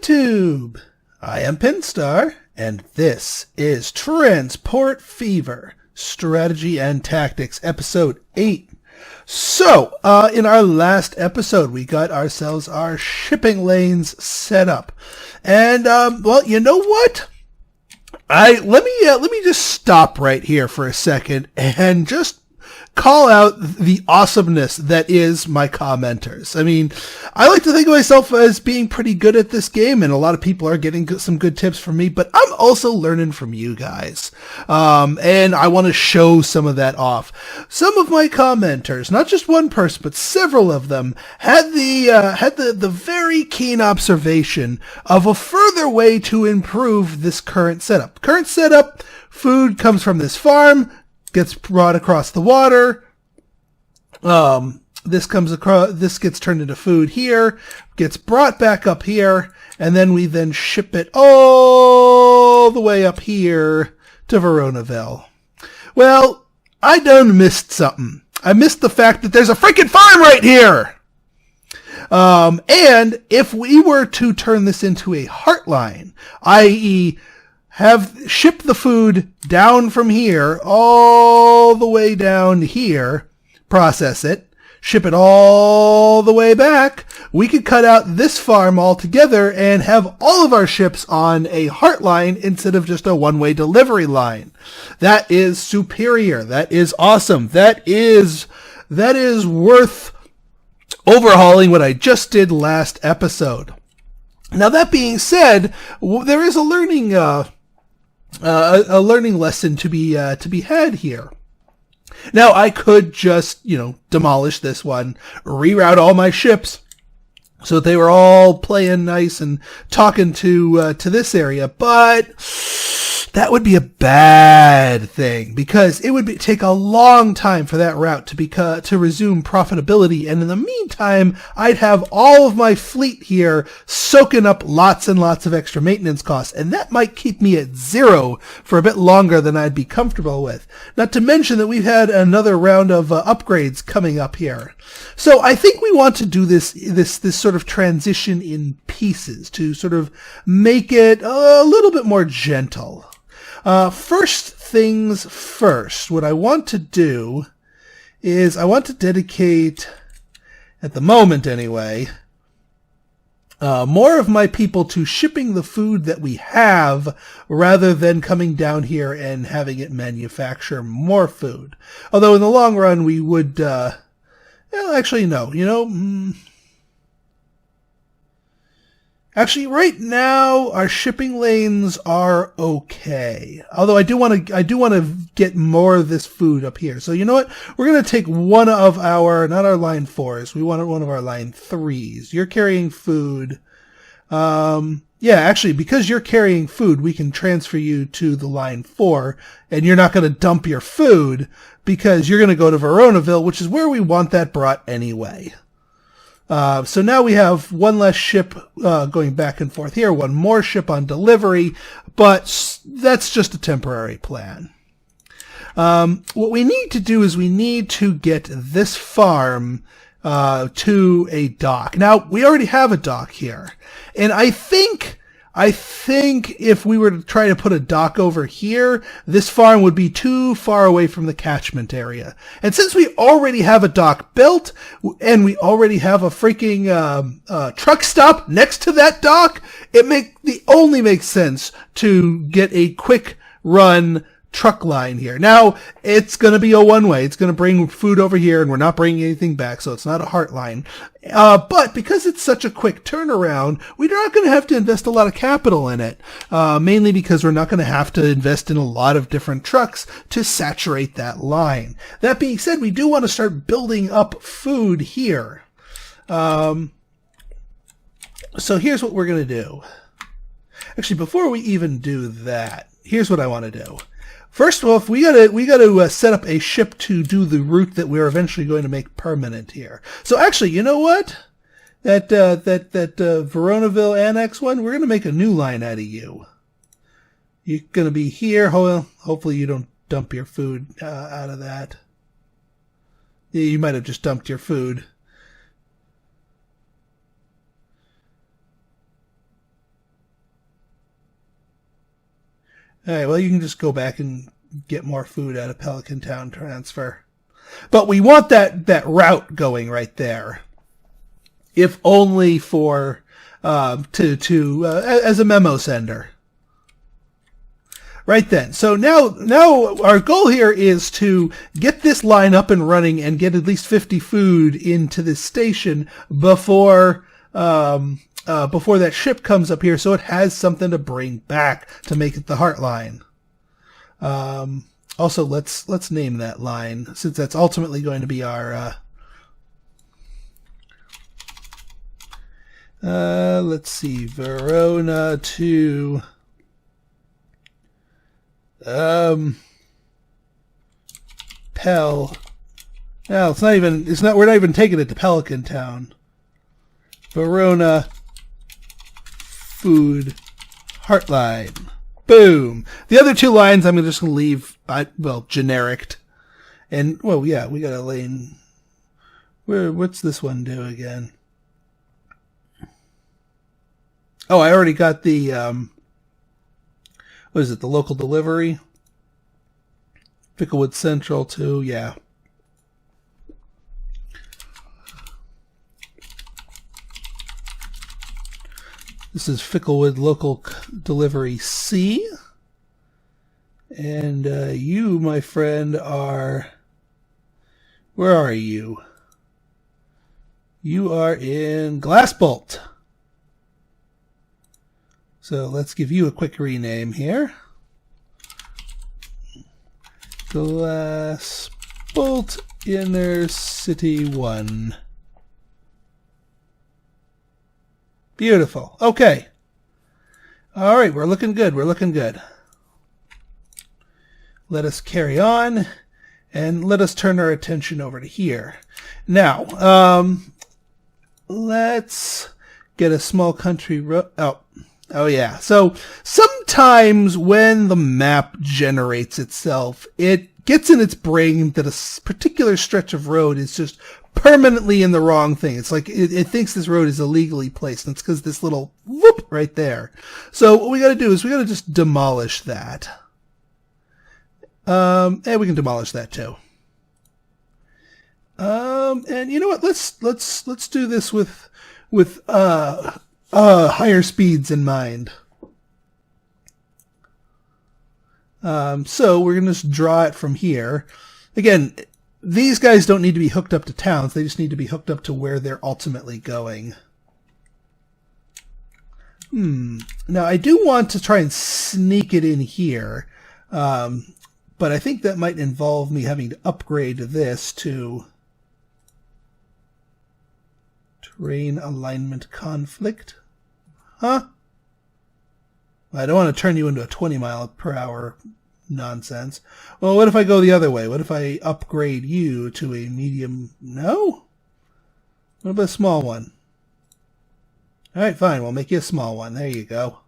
YouTube! I am Pinstar, and this is Transport Fever, Strategy and Tactics, Episode 8. So, in our last episode, we got ourselves our shipping lanes set up. And, well, you know what? Let me just stop right here for a second and just call out the awesomeness that is my commenters. I mean, I like to think of myself as being pretty good at this game, and a lot of people are getting some good tips from me, but I'm also learning from you guys. And I want to show some of that off. Some of my commenters, not just one person, but several of them, had the very keen observation of a further way to improve this current setup. Current setup, food comes from this farm, gets brought across the water. This gets turned into food here, gets brought back up here, and then we ship it all the way up here to Veronaville. Well, I done missed something. I missed the fact that there's a freaking farm right here! And if we were to turn this into a heartline, i.e., ship the food down from here all the way down here, process it, ship it all the way back, we could cut out this farm altogether and have all of our ships on a heartline instead of just a one-way delivery line. That is superior. That is awesome. That is worth overhauling what I just did last episode. Now, that being said, there is a learning lesson to be had here. Now, I could just, demolish this one, reroute all my ships so that they were all playing nice and talking to this area, but that would be a bad thing because it would take a long time for that route to resume profitability, and in the meantime, I'd have all of my fleet here soaking up lots and lots of extra maintenance costs, and that might keep me at zero for a bit longer than I'd be comfortable with. Not to mention that we've had another round of upgrades coming up here. So I think we want to do this sort of transition in pieces to sort of make it a little bit more gentle. First things first, what I want to do is I want to dedicate, at the moment anyway, more of my people to shipping the food that we have rather than coming down here and having it manufacture more food. Although in the long run we would, actually no, Actually, right now our shipping lanes are okay. Although I do want to get more of this food up here. So you know what? We're going to take one of our, not our line 4s. We want one of our line 3s. You're carrying food. Yeah, actually, because you're carrying food, we can transfer you to the line 4, and you're not going to dump your food because you're going to go to Veronaville, which is where we want that brought anyway. So now we have one less ship going back and forth here, one more ship on delivery, but that's just a temporary plan. What we need to do is we need to get this farm to a dock. Now, we already have a dock here, and I think if we were to try to put a dock over here, this farm would be too far away from the catchment area. And since we already have a dock built, and we already have a freaking truck stop next to that dock, it only makes sense to get a quick run truck line here. Now, it's going to be a one-way. It's going to bring food over here, and we're not bringing anything back, so it's not a heart line. But because it's such a quick turnaround, we're not going to have to invest a lot of capital in it, mainly because we're not going to have to invest in a lot of different trucks to saturate that line. That being said, we do want to start building up food here. So here's what we're going to do. Actually, before we even do that, here's what I want to do. First of all, we gotta set up a ship to do the route that we're eventually going to make permanent here. So actually, you know what? That Veronaville Annex one, we're gonna make a new line out of you. You're gonna be here. Hopefully you don't dump your food out of that. Yeah, you might have just dumped your food. All right, well, you can just go back and get more food out of Pelican Town transfer. But we want that route going right there. If only for, as a memo sender. Right then. So now our goal here is to get this line up and running and get at least 50 food into this station before that ship comes up here, so it has something to bring back to make it the Heartline. Also, let's name that line, since that's ultimately going to be our let's see, Verona to Pel. No, we're not even taking it to Pelican Town. Verona Food Heartline. Boom. The other two lines I'm just going to leave, generic. And, well, yeah, we got a lane. What's this one do again? Oh, I already got the, what is it, the local delivery? Ficklewood Central too, yeah. This is Ficklewood Local Delivery C. And you, my friend, are... Where are you? You are in Glassbolt. So let's give you a quick rename here. Glassbolt Inner City 1. Beautiful. Okay. All right, we're looking good. We're looking good. Let us carry on, and let us turn our attention over to here. Now, let's get a small country road. Oh yeah. So sometimes when the map generates itself, it gets in its brain that a particular stretch of road is just permanently in the wrong thing. It's like it thinks this road is illegally placed, and it's because this little whoop right there. So what we got to do is we got to just demolish that. And we can demolish that too. And you know what? Let's do this with higher speeds in mind. So we're going to just draw it from here. Again, these guys don't need to be hooked up to towns. They just need to be hooked up to where they're ultimately going. Now, I do want to try and sneak it in here. But I think that might involve me having to upgrade this to terrain alignment conflict. Huh? I don't want to turn you into a 20 mile per hour nonsense. Well, what if I go the other way? What if I upgrade you to a medium? No? What about a small one? All right, fine. We'll make you a small one. There you go.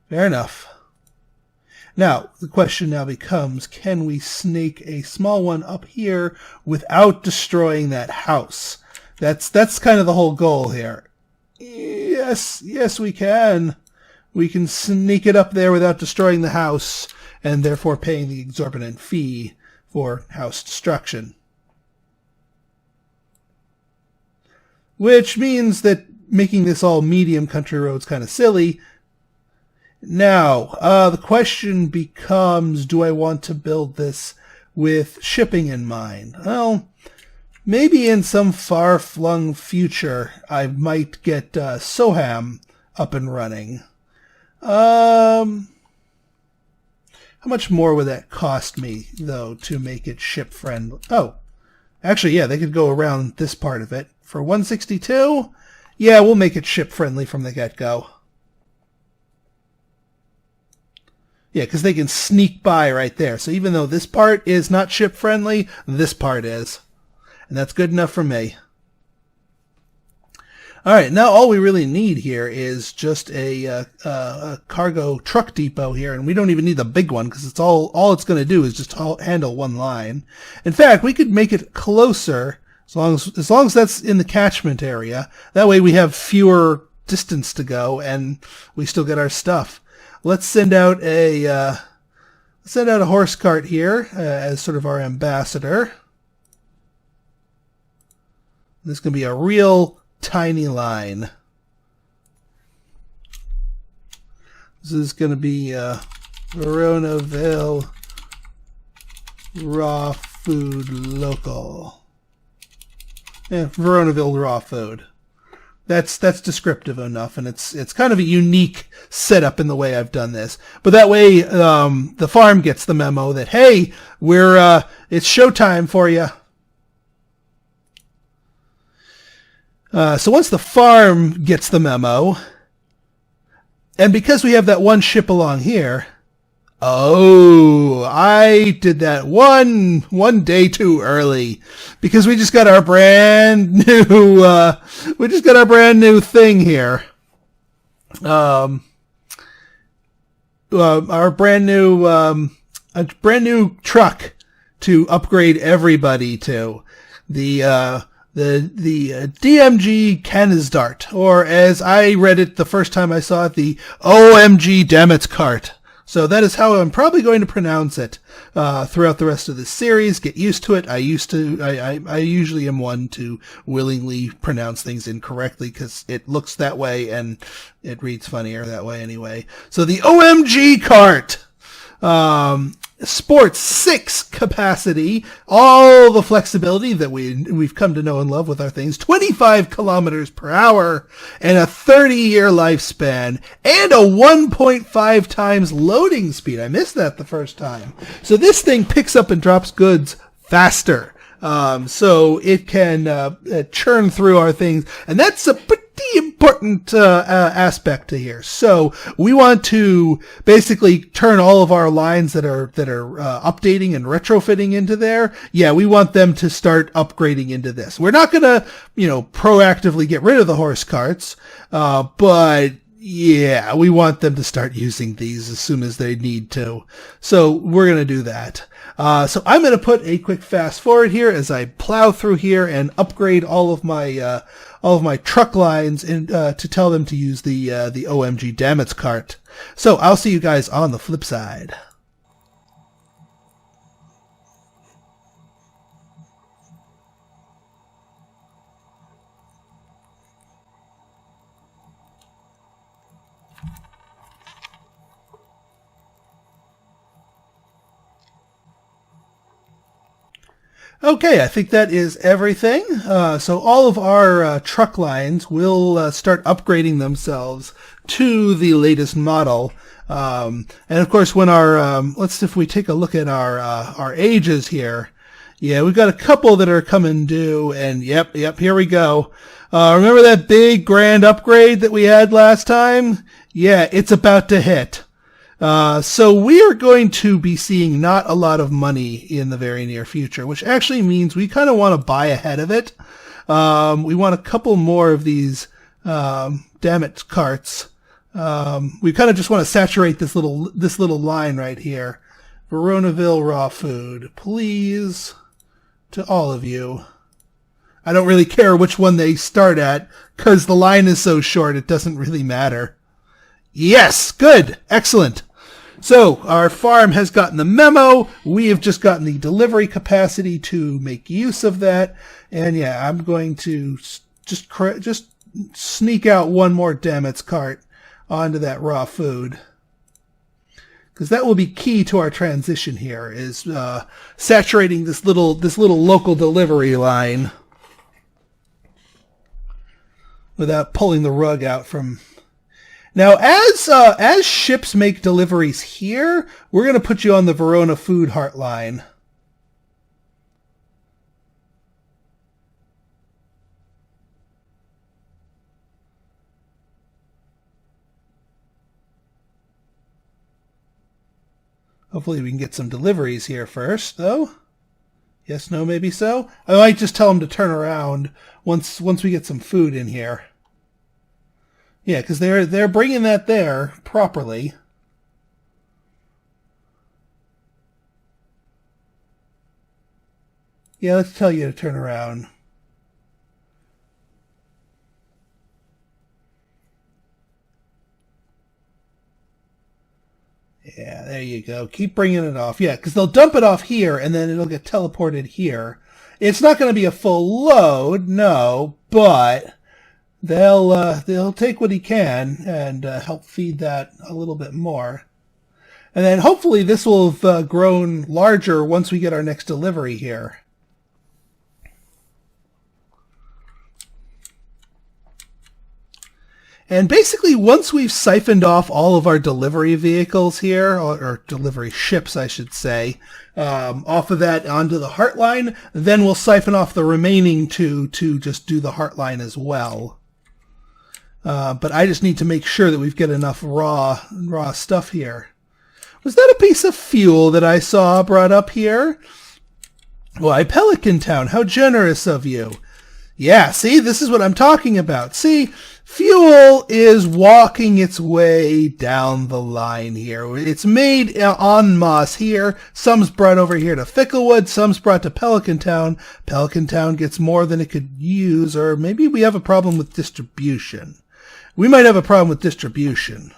Fair enough. Now, the question now becomes, can we snake a small one up here without destroying that house? That's kind of the whole goal here. Yes, we can. We can sneak it up there without destroying the house, and therefore paying the exorbitant fee for house destruction. Which means that making this all medium country roads kind of silly. Now, the question becomes, do I want to build this with shipping in mind? Well, maybe in some far-flung future, I might get Soham up and running. How much more would that cost me, though, to make it ship-friendly? Oh, actually, yeah, they could go around this part of it. For 162, yeah, we'll make it ship-friendly from the get-go. Yeah, because they can sneak by right there. So even though this part is not ship-friendly, this part is. And that's good enough for me. All right, now all we really need here is just a cargo truck depot here, and we don't even need the big one because it's all it's going to do is just handle one line. In fact, we could make it closer as long as that's in the catchment area. That way we have fewer distance to go, and we still get our stuff. let's send out a horse cart here as sort of our ambassador. This is going to be a real tiny line. This is going to be Veronaville raw food local. Yeah, Veronaville raw food. That's descriptive enough, and it's kind of a unique setup in the way I've done this. But that way, the farm gets the memo that, hey, it's showtime for you. So once the farm gets the memo, and because we have that one ship along here, oh, I did that one day too early because we just got our brand new thing here. Our brand new truck to upgrade everybody to the DMG Canisdart, or as I read it the first time I saw it, the OMG Dammits cart. So that is how I'm probably going to pronounce it throughout the rest of this series. Get used to it. I usually am one to willingly pronounce things incorrectly because it looks that way and it reads funnier that way anyway. So the OMG cart. Sports 6 capacity, all the flexibility that we've come to know and love with our things, 25 kilometers per hour, and a 30-year lifespan, and a 1.5 times loading speed. I missed that the first time. So this thing picks up and drops goods faster. So it can churn through our things, and that's a pretty important aspect to here. So we want to basically turn all of our lines that are updating and retrofitting into there. Yeah, we want them to start upgrading into this. We're not going to, proactively get rid of the horse carts, but yeah, we want them to start using these as soon as they need to. So we're going to do that. So I'm going to put a quick fast forward here as I plow through here and upgrade all of my truck lines to tell them to use the OMG Dammits cart. So I'll see you guys on the flip side. Okay, I think that is everything. So all of our truck lines will start upgrading themselves to the latest model. And of course, when if we take a look at our ages here, yeah, we've got a couple that are coming due, and yep, here we go. Remember that big grand upgrade that we had last time? Yeah, it's about to hit. So we are going to be seeing not a lot of money in the very near future, which actually means we kind of want to buy ahead of it. We want a couple more of these, Dammit carts. We kind of just want to saturate this little line right here. Veronaville raw food, please, to all of you. I don't really care which one they start at, because the line is so short it doesn't really matter. Yes, good, excellent. So our farm has gotten the memo. We have just gotten the delivery capacity to make use of that. And yeah, I'm going to just sneak out one more Dammits cart onto that raw food, because that will be key to our transition here, is saturating this little local delivery line without pulling the rug out from. Now, as ships make deliveries here, we're going to put you on the Verona Food Heartline. Hopefully we can get some deliveries here first, though. Yes, no, maybe so. I might just tell them to turn around once we get some food in here. Yeah, because they're bringing that there properly. Yeah, let's tell you to turn around. Yeah, there you go. Keep bringing it off. Yeah, because they'll dump it off here, and then it'll get teleported here. It's not going to be a full load, no, but they'll take what he can and help feed that a little bit more. And then hopefully this will have grown larger once we get our next delivery here. And basically, once we've siphoned off all of our delivery vehicles here, or delivery ships, I should say, off of that onto the heartline, then we'll siphon off the remaining two to just do the heartline as well. But I just need to make sure that we've got enough raw stuff here. Was that a piece of fuel that I saw brought up here? Why, Pelican Town, how generous of you. Yeah, see, this is what I'm talking about. See, fuel is walking its way down the line here. It's made en masse here. Some's brought over here to Ficklewood. Some's brought to Pelican Town. Pelican Town gets more than it could use, or maybe we have a problem with distribution. We might have a problem with distribution.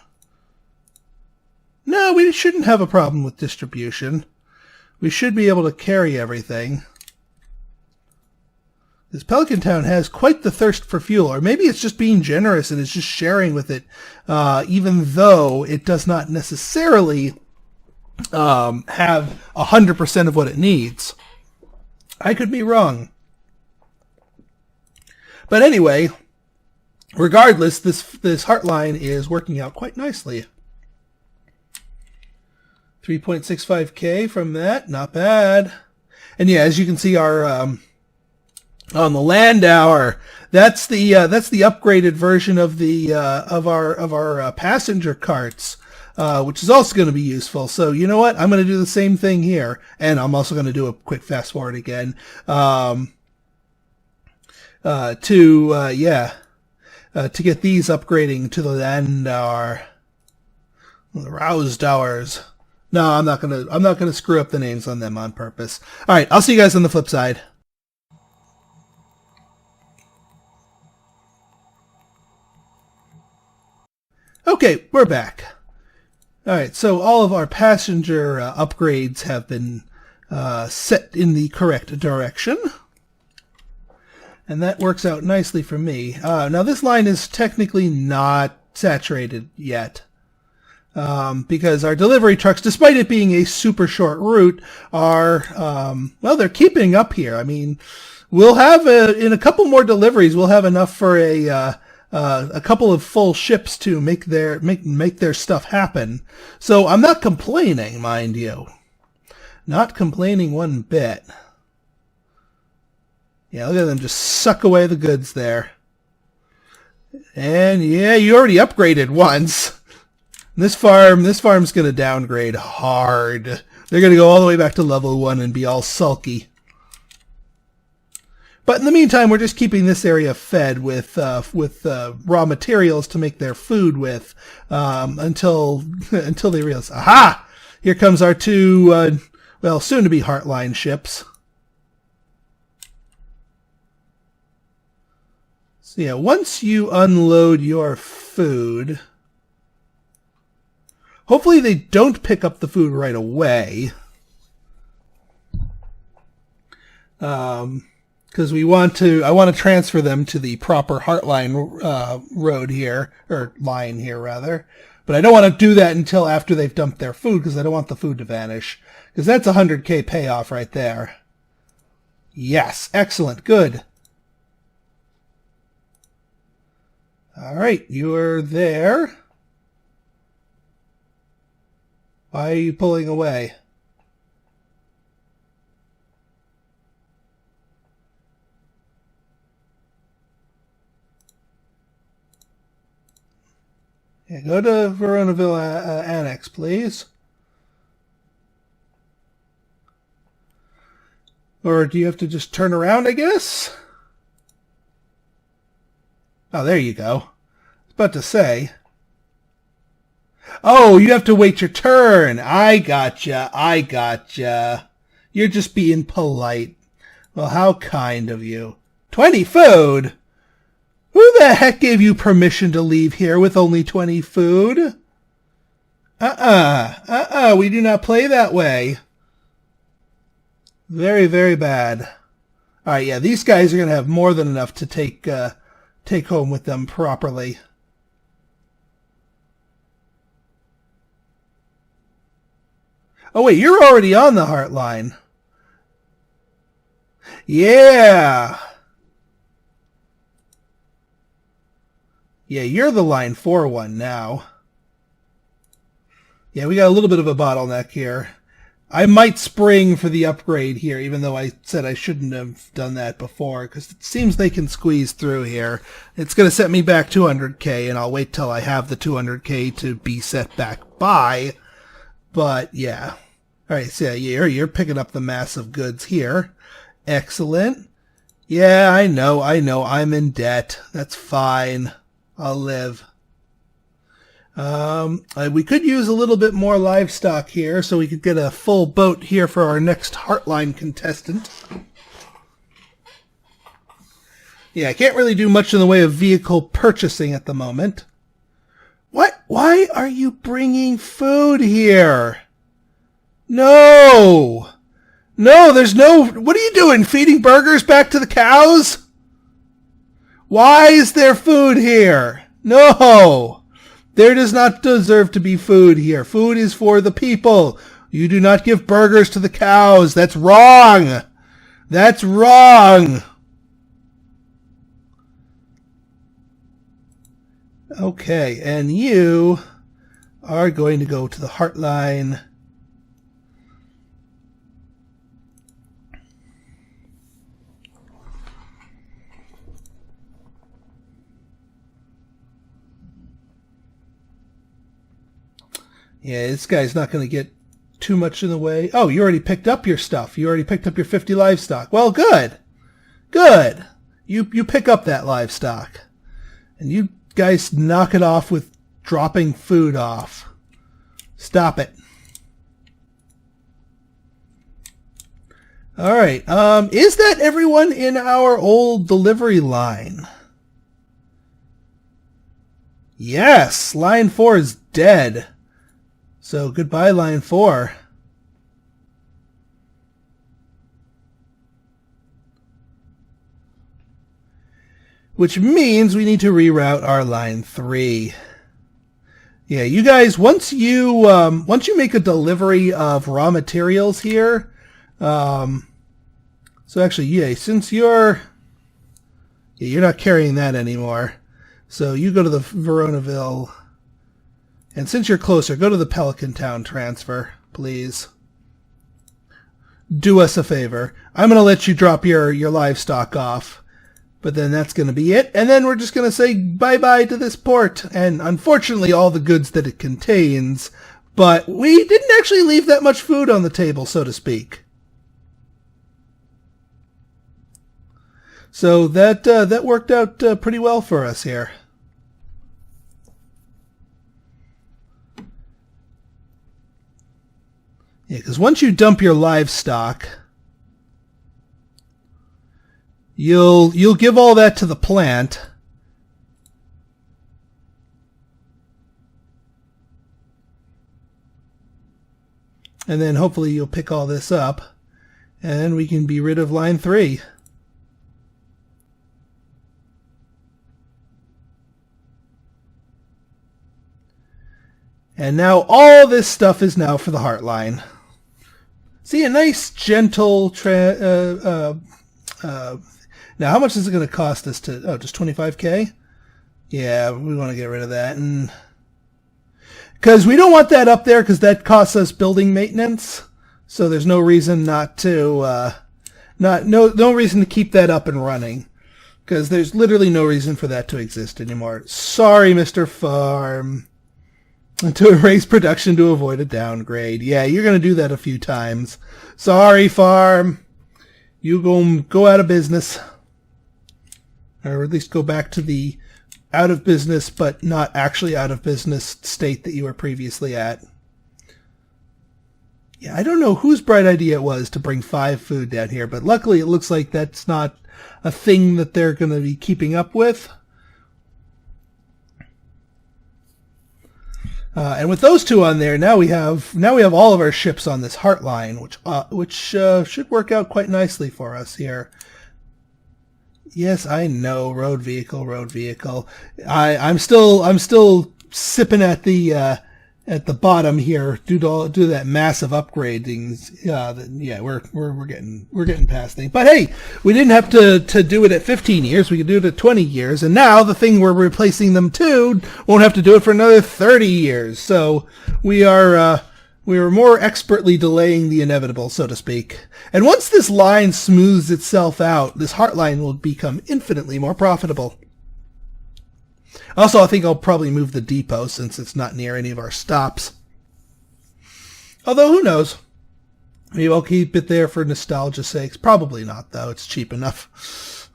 No, we shouldn't have a problem with distribution. We should be able to carry everything. This Pelican Town has quite the thirst for fuel, or maybe it's just being generous and it's just sharing with it, even though it does not necessarily have 100% of what it needs. I could be wrong. But anyway, regardless, this heartline is working out quite nicely. 3.65K from that, not bad. And yeah, as you can see, our on the Landauer, that's the upgraded version of the of our passenger carts, which is also going to be useful. So you know what? I'm going to do the same thing here, and I'm also going to do a quick fast forward again to get these upgrading to the Landauer, the Rousdauers. No, I'm not gonna screw up the names on them on purpose. All right, I'll see you guys on the flip side. Okay, we're back. All right, so all of our passenger upgrades have been set in the correct direction. And that works out nicely for me. Now, this line is technically not saturated yet. Because our delivery trucks, despite it being a super short route, are, well, they're keeping up here. I mean, we'll have, in a couple more deliveries, we'll have enough for a couple of full ships to make their stuff happen. So I'm not complaining, mind you. Not complaining one bit. Yeah, look at them just suck away the goods there. And yeah, you already upgraded once. This farm's going to downgrade hard. They're going to go all the way back to level 1 and be all sulky. But in the meantime, we're just keeping this area fed with raw materials to make their food with until they realize, aha! Here comes our two, well, soon-to-be Heartline ships. So yeah, once you unload your food, hopefully they don't pick up the food right away. Because I want to transfer them to the proper Heartline road here, or line here rather. But I don't want to do that until after they've dumped their food, because I don't want the food to vanish. Because that's a 100K payoff right there. Yes, excellent, good. All right, you are there. Why are you pulling away? Yeah, go to Veronaville Annex, please. Or do you have to just turn around, I guess? Oh, there you go. I was about to say. Oh, you have to wait your turn. I gotcha. You're just being polite. Well, how kind of you. 20 food? Who the heck gave you permission to leave here with only 20 food? We do not play that way. Very, very bad. All right, yeah, these guys are going to have more than enough to take home with them properly. Oh, wait, you're already on the heartline. Yeah. Yeah, you're the line 4 one now. Yeah, we got a little bit of a bottleneck here. I might spring for the upgrade here, even though I said I shouldn't have done that before, because it seems they can squeeze through here. It's going to set me back 200k, and I'll wait till I have the 200k to be set back by. But, yeah. All right, so yeah, you're picking up the massive goods here. Excellent. Yeah, I know, I'm in debt. That's fine. I'll live. We could use a little bit more livestock here so we could get a full boat here for our next Heartline contestant. Yeah, I can't really do much in the way of vehicle purchasing at the moment. What? Why are you bringing food here? No! No, there's no... What are you doing? Feeding burgers back to the cows? Why is there food here? No! There does not deserve to be food here. Food is for the people. You do not give burgers to the cows. That's wrong. That's wrong. Okay, and you are going to go to the Heartline. Yeah, this guy's not going to get too much in the way. Oh, you already picked up your stuff. You already picked up your 50 livestock. Well, good. Good. You pick up that livestock. And you guys knock it off with dropping food off. Stop it. All right. Is that everyone in our old delivery line? Yes. Line 4 is dead. So goodbye, line 4. Which means we need to reroute our line 3. Yeah, you guys, once you make a delivery of raw materials here, so actually, yeah, since you're not carrying that anymore, so you go to the Veronaville. And since you're closer, go to the Pelican Town transfer, please. Do us a favor. I'm going to let you drop your livestock off. But then that's going to be it. And then we're just going to say bye-bye to this port. And unfortunately, all the goods that it contains. But we didn't actually leave that much food on the table, so to speak. So that worked out pretty well for us here. Yeah, because once you dump your livestock, you'll give all that to the plant. And then hopefully you'll pick all this up, and we can be rid of line 3. And now all this stuff is now for the Heartline. See, a nice, gentle... now, how much is it going to cost us to... Oh, just 25k? Yeah, we want to get rid of that. And because we don't want that up there, because that costs us building maintenance. So there's no reason not to... no reason to keep that up and running. Because there's literally no reason for that to exist anymore. Sorry, Mr. Farm. To erase production to avoid a downgrade. Yeah, you're going to do that a few times. Sorry, farm. You go out of business. Or at least go back to the out of business, but not actually out of business state that you were previously at. Yeah, I don't know whose bright idea it was to bring 5 food down here, but luckily it looks like that's not a thing that they're going to be keeping up with. And with those two on there, now we have all of our ships on this heartline, which should work out quite nicely for us here. Yes, I know, road vehicle. I'm still sipping at the bottom here due to that massive upgrading. Yeah, we're getting past things. But hey, we didn't have to do it at 15 years. We could do it at 20 years. And now the thing we're replacing them to won't have to do it for another 30 years. So we are more expertly delaying the inevitable, so to speak. And once this line smooths itself out, this heartline will become infinitely more profitable. Also, I think I'll probably move the depot since it's not near any of our stops. Although, who knows? Maybe I'll keep it there for nostalgia's sake. Probably not, though. It's cheap enough.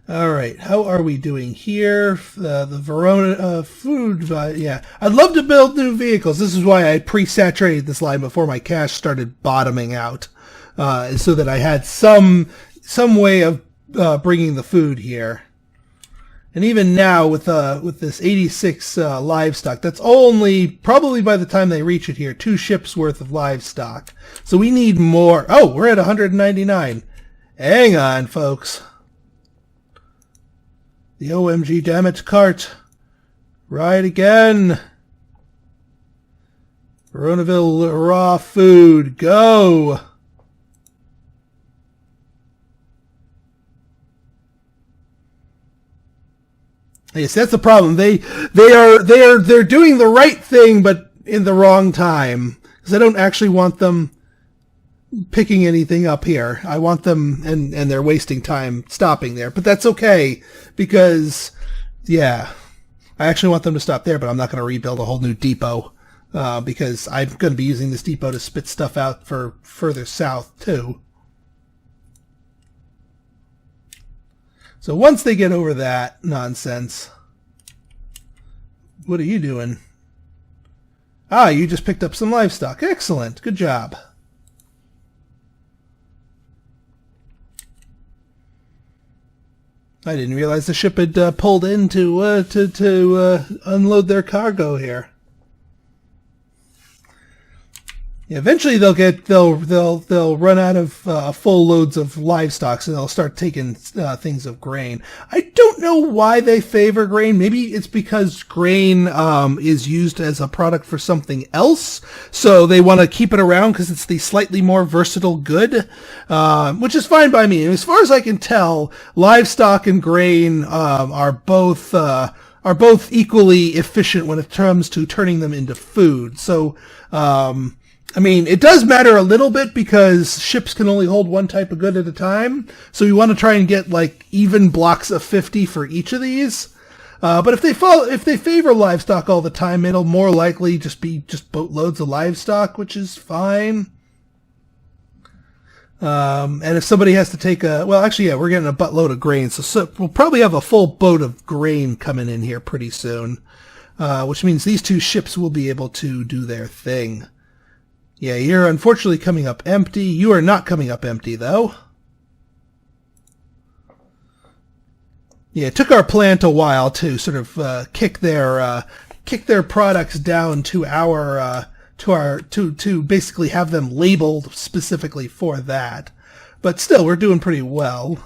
All right, how are we doing here? The Verona food, yeah. I'd love to build new vehicles. This is why I pre-saturated this line before my cash started bottoming out, so that I had some way of bringing the food here. And even now, with this 86 livestock, that's only probably by the time they reach it here 2 ships worth of livestock. So we need more. Oh, we're at 199. Hang on, folks. The OMG damaged cart. Ride again. Veronaville raw food. Go. Yes, that's the problem. They're doing the right thing, but in the wrong time. Because I don't actually want them picking anything up here. I want them, and they're wasting time stopping there. But that's okay, because, yeah, I actually want them to stop there, but I'm not going to rebuild a whole new depot, because I'm going to be using this depot to spit stuff out for further south, too. So once they get over that nonsense, what are you doing? Ah, you just picked up some livestock. Excellent. Good job. I didn't realize the ship had pulled in to unload their cargo here. Yeah, eventually they'll run out of full loads of livestock, so they'll start taking things of grain. I don't know why they favor grain. Maybe it's because grain is used as a product for something else, so they want to keep it around because it's the slightly more versatile good, which is fine by me. And as far as I can tell, livestock and grain are both equally efficient when it comes to turning them into food. So. I mean, it does matter a little bit because ships can only hold one type of good at a time. So you want to try and get like even blocks of 50 for each of these. But if they favor livestock all the time, it'll more likely just be boatloads of livestock, which is fine. And if somebody has to take well, actually, yeah, we're getting a buttload of grain. So we'll probably have a full boat of grain coming in here pretty soon. Which means these 2 ships will be able to do their thing. Yeah, you're unfortunately coming up empty. You are not coming up empty, though. Yeah, it took our plant a while to sort of kick their products down to to basically have them labeled specifically for that. But still, we're doing pretty well.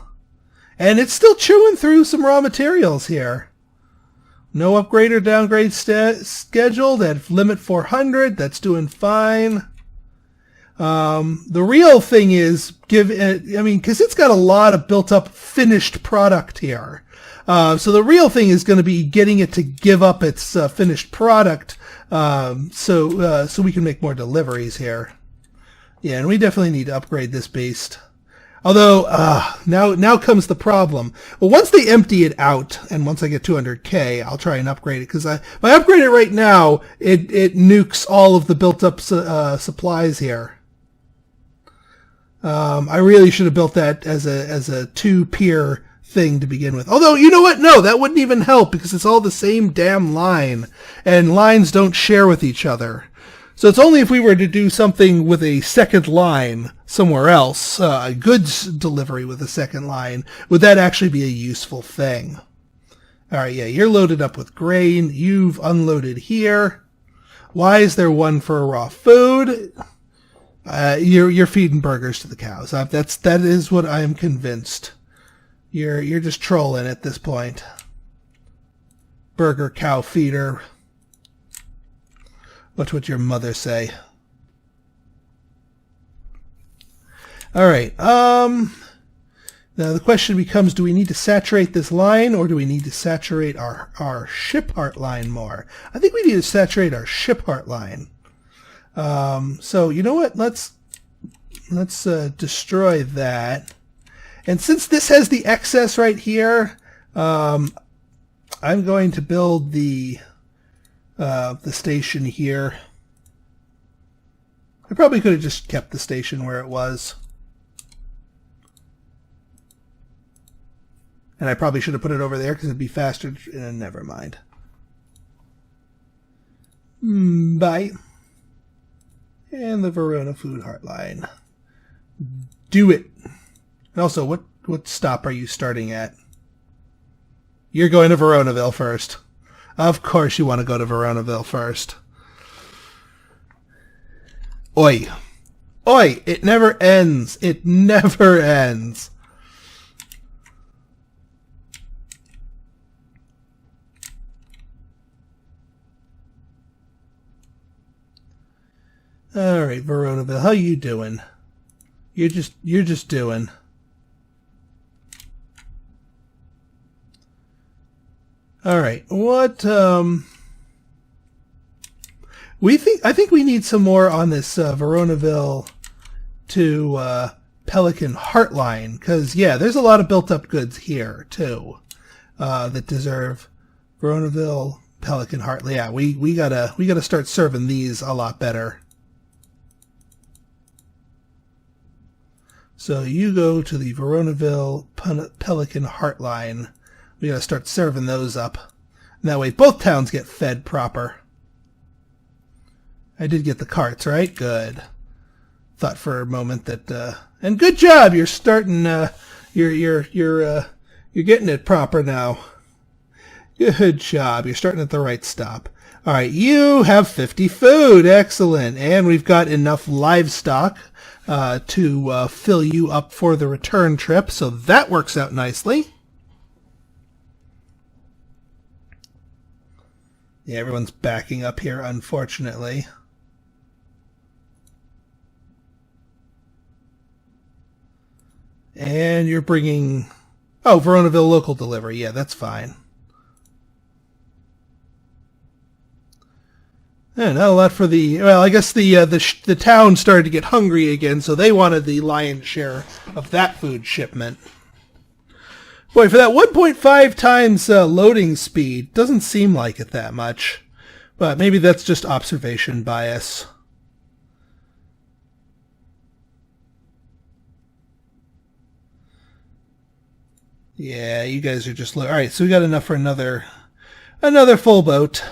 And it's still chewing through some raw materials here. No upgrade or downgrade scheduled at limit 400. That's doing fine. The real thing is because it's got a lot of built up finished product here. So the real thing is going to be getting it to give up its finished product, so we can make more deliveries here. Yeah, and we definitely need to upgrade this beast. Although, now comes the problem. Well, once they empty it out, and once I get 200k, I'll try and upgrade it, because if I upgrade it right now, it nukes all of the built-up supplies here. I really should have built that as a 2-pier thing to begin with. Although, you know what? No, that wouldn't even help, because it's all the same damn line, and lines don't share with each other. So it's only if we were to do something with a second line somewhere else, a goods delivery with a second line, would that actually be a useful thing. All right, yeah, you're loaded up with grain. You've unloaded here. Why is there one for raw food? You're feeding burgers to the cows. That is what I am convinced. You're just trolling at this point. Burger cow feeder. What would your mother say? All right. Now the question becomes: do we need to saturate this line, or do we need to saturate our ship heart line more? I think we need to saturate our ship heart line. So you know what? Let's destroy that. And since this has the excess right here, I'm going to build the station here. I probably could have just kept the station where it was. And I probably should have put it over there because it'd be faster. Never mind. Bye. And the Verona Food Heartline. Do it. And also, what stop are you starting at? You're going to Veronaville first. Of course you want to go to Veronaville first. Oi. Oi! It never ends. It never ends. All right, Veronaville, how you doing? You're just doing. All right, what I think we need some more on this Veronaville to Pelican Heartline, because yeah, there's a lot of built-up goods here too that deserve Veronaville, Pelican Heartline. Yeah, we gotta start serving these a lot better. So you go to the Veronaville Pelican Heartline. We gotta start serving those up. And that way both towns get fed proper. I did get the carts, right? Good. Thought for a moment that and good job, you're starting you're getting it proper now. Good job. You're starting at the right stop. All right, you have 50 food. Excellent. And we've got enough livestock to fill you up for the return trip, so that works out nicely. Yeah, everyone's backing up here, unfortunately. And you're bringing... Oh, Veronaville local delivery. Yeah, that's fine. Yeah, not a lot for the... Well, I guess the town started to get hungry again, so they wanted the lion's share of that food shipment. Boy, for that 1.5 times loading speed, doesn't seem like it that much. But maybe that's just observation bias. Yeah, you guys are just... Alright, so we got enough for another full boat.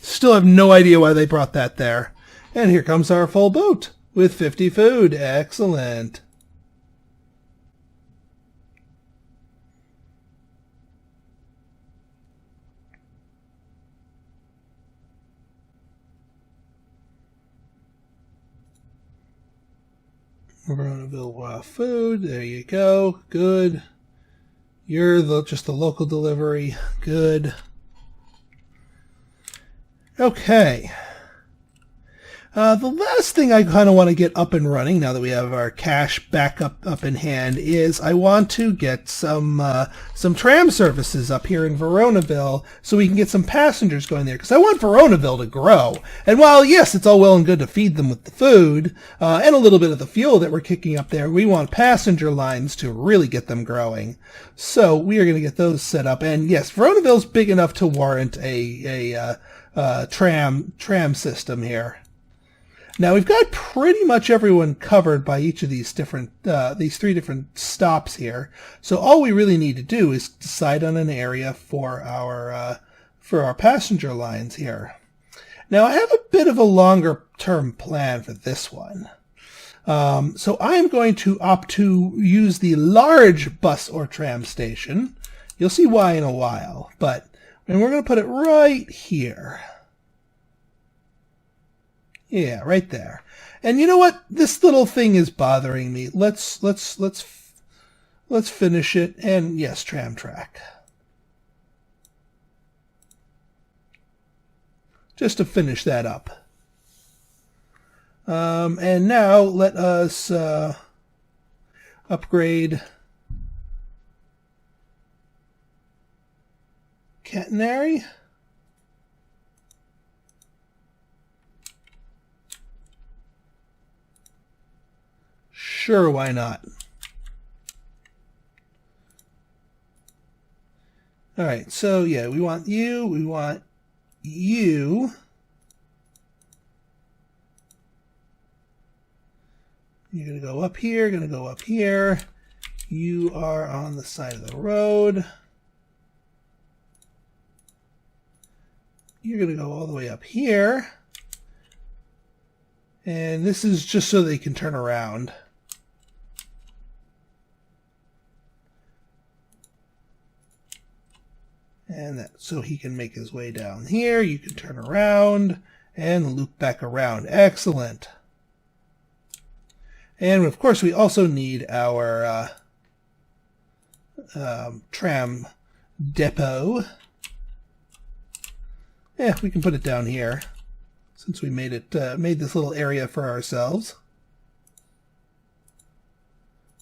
Still have no idea why they brought that there. And here comes our full boat with 50 food. Excellent. Veronaville food. There you go. Good. You're just the local delivery. Good. Okay. The last thing I kind of want to get up and running now that we have our cash back up in hand is I want to get some tram services up here in Veronaville so we can get some passengers going there, because I want Veronaville to grow. And while yes, it's all well and good to feed them with the food and a little bit of the fuel that we're kicking up there, we want passenger lines to really get them growing. So we are going to get those set up. And yes, Veronaville's big enough to warrant a tram system here. Now we've got pretty much everyone covered by each of these three different stops here. So all we really need to do is decide on an area for our for our passenger lines here. Now, I have a bit of a longer term plan for this one. So I'm going to opt to use the large bus or tram station. You'll see why in a while, and we're going to put it right here. Yeah, right there. And you know what? This little thing is bothering me. Let's finish it. And yes, tram track. Just to finish that up. And now let us upgrade catenary. Sure, why not? All right, so yeah, we want you, we want you. You're going to go up here, going to go up here. You are on the side of the road. You're going to go all the way up here. And this is just so they can turn around. And that, so he can make his way down here. You can turn around and loop back around. Excellent. And of course, we also need our tram depot. Yeah, we can put it down here since we made it made this little area for ourselves.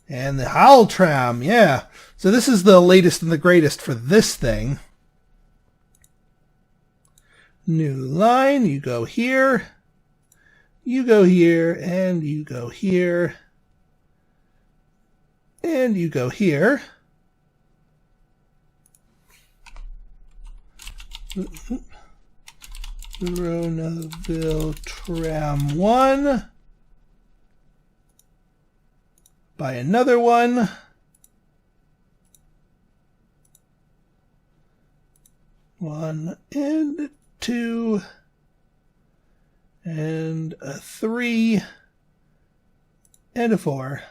And the Howl tram, yeah. So this is the latest and the greatest for this thing. New line, you go here. You go here, and you go here, and you go here. Veronaville Tram 1. Buy another one. One and two. And a 3 and a 4.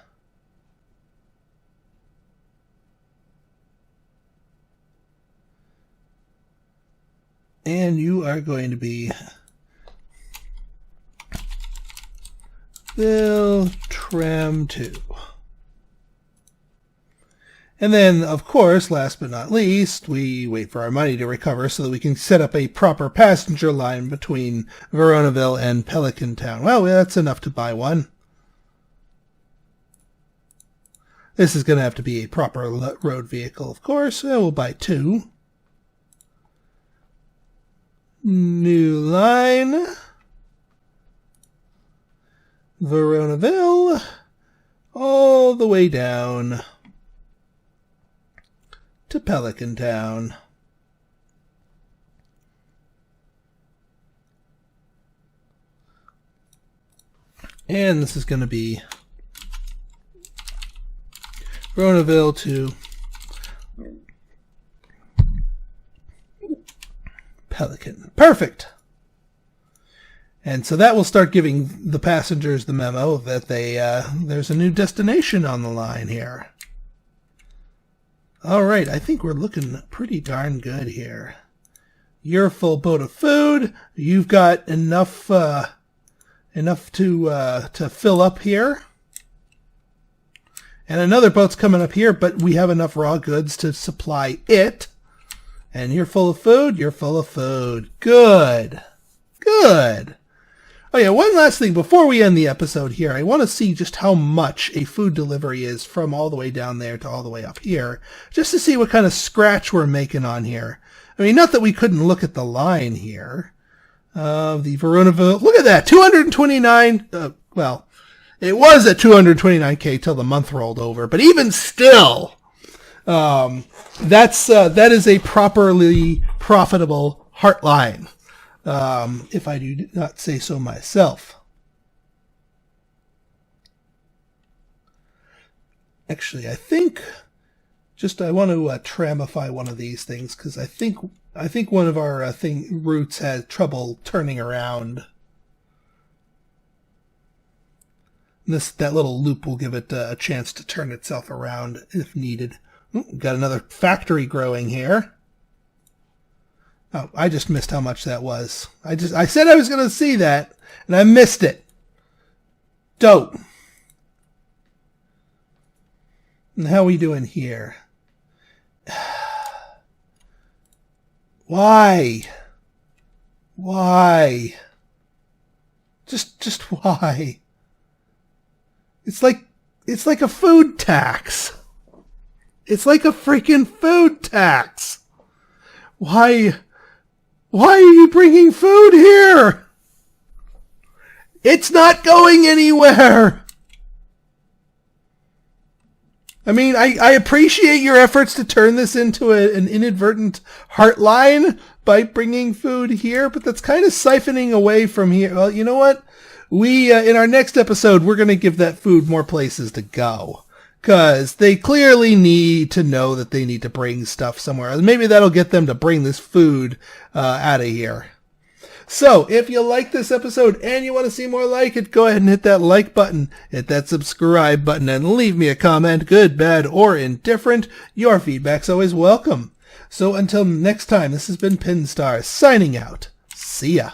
And you are going to be Bill Tram 2. And then, of course, last but not least, we wait for our money to recover so that we can set up a proper passenger line between Veronaville and Pelican Town. Well, that's enough to buy one. This is going to have to be a proper road vehicle, of course. We'll buy 2. New line. Veronaville. All the way down to Pelican Town. And this is going to be Veronaville to Pelican. Perfect. And so that will start giving the passengers the memo that there's a new destination on the line here. All right, I think we're looking pretty darn good here. You're a full boat of food. You've got enough to fill up here. And another boat's coming up here, but we have enough raw goods to supply it. And you're full of food. You're full of food. Good. Good. Oh yeah, one last thing before we end the episode here. I want to see just how much a food delivery is from all the way down there to all the way up here, just to see what kind of scratch we're making on here. I mean, not that we couldn't look at the line here. The Veronaville, look at that, 229, well, it was at 229K till the month rolled over, but even still, that is a properly profitable heartline. If I do not say so myself. Actually, I think I want to tramify one of these things because I think I think one of our roots has trouble turning around. That little loop will give it a chance to turn itself around if needed. Ooh, got another factory growing here. Oh, I just missed how much that was. I said I was going to see that, and I missed it. Dope. And how are we doing here? Why? Why? Just why? It's like a food tax. It's like a freaking food tax. Why are you bringing food here? It's not going anywhere. I mean, I appreciate your efforts to turn this into an inadvertent heartline by bringing food here, but that's kind of siphoning away from here. Well, you know what? We, in our next episode, we're going to give that food more places to go. Because they clearly need to know that they need to bring stuff somewhere. Maybe that'll get them to bring this food out of here. So, if you like this episode and you want to see more like it, go ahead and hit that like button, hit that subscribe button, and leave me a comment, good, bad, or indifferent. Your feedback's always welcome. So, until next time, this has been Pinstar, signing out. See ya.